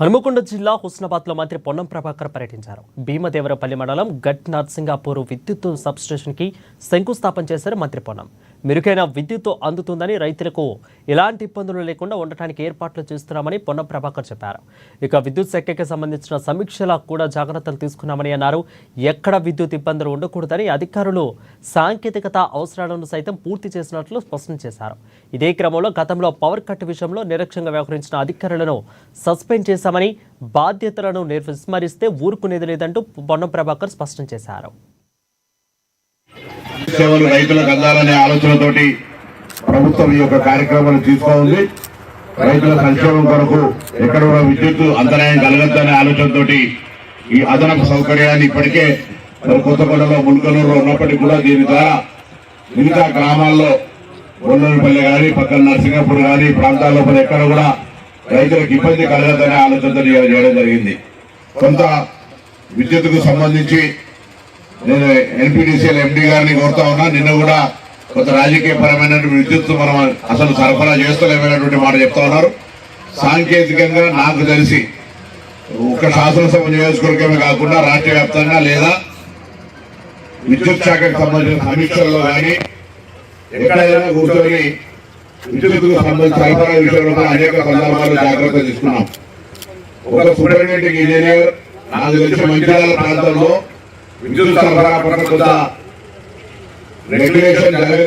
హనుమకొండ జిల్లా హుస్నాబాద్లో మంత్రి పొన్నం ప్రభాకర్ పర్యటించారు. భీమదేవరపల్లి మండలం గట్ నర్సింగాపూర్ విద్యుత్ సబ్స్టేషన్కి శంకుస్థాపన చేశారు మంత్రి పొన్నం. మెరుగైన విద్యుత్ అందుతుందని, రైతులకు ఎలాంటి ఇబ్బందులు లేకుండా ఉండటానికి ఏర్పాట్లు చేస్తున్నామని పొన్నం ప్రభాకర్ చెప్పారు. ఇక విద్యుత్ శాఖకి సంబంధించిన సమీక్షలా కూడా జాగ్రత్తలు తీసుకున్నామని అన్నారు. ఎక్కడ విద్యుత్ ఇబ్బందులు ఉండకూడదని అధికారులు సాంకేతికత అవసరాలను సైతం పూర్తి చేసినట్లు స్పష్టం చేశారు. ఇదే క్రమంలో గతంలో పవర్ కట్ విషయంలో నిర్లక్ష్యంగా వ్యవహరించిన అధికారులను సస్పెండ్ చేశామని, బాధ్యతలను విస్మరిస్తే ఊరుకునేది లేదంటూ పొన్నం ప్రభాకర్ స్పష్టం చేశారు. సేవలు రైతులకు అందాలనే ఆలోచనతోటి ప్రభుత్వం ఈ యొక్క కార్యక్రమాన్ని తీసుకోవాలి. రైతుల సంక్షేమం కొరకు ఎక్కడ కూడా విద్యుత్ అంతరాయం కలగద్దనే ఆలోచనతోటి ఈ అదనపు సౌకర్యాన్ని ఇప్పటికే కొత్తకొండలో, ముల్కనూరులో ఉన్నప్పటికీ కూడా దీని ద్వారా మిగతా గ్రామాల్లో బొల్లూరుపల్లి కానీ, పక్కన నర్సింగాపూర్ కానీ ప్రాంతాల లోపల ఎక్కడ కూడా రైతులకు ఇబ్బంది కలగద్దనే ఆలోచనతో చేయడం జరిగింది. కొంత విద్యుత్కు సంబంధించి నేను ఎన్పీడీసీఎల్ ఎండీ గారిని కోరుతా ఉన్నా. నిన్న కూడా కొంత రాజకీయ పరమైన విద్యుత్ మనం అసలు సరఫరా చేస్తలేమైనటువంటి మాట చెప్తా ఉన్నారు. సాంకేతికంగా నాకు తెలిసి ఒక శాసనసభ నియోజకవర్గమే కాకుండా రాష్ట్ర వ్యాప్తంగా లేదా విద్యుత్ శాఖకు సంబంధించిన సమీక్షల్లో కానీ ఎక్కడైనా కూర్చొని విద్యుత్కు సంబంధించిన సరఫరా విషయంలో కూడా అనేక సందర్భాలు జాగ్రత్త తీసుకున్నాం. ఒక సూపరింటెండెంట్ ఇంజనీర్ నాకు తెలిసి మంచిర్యాల ప్రాంతంలో విద్యుత్ సరఫరా పట్ల కొంత రెగ్యులేషన్ జరగదు.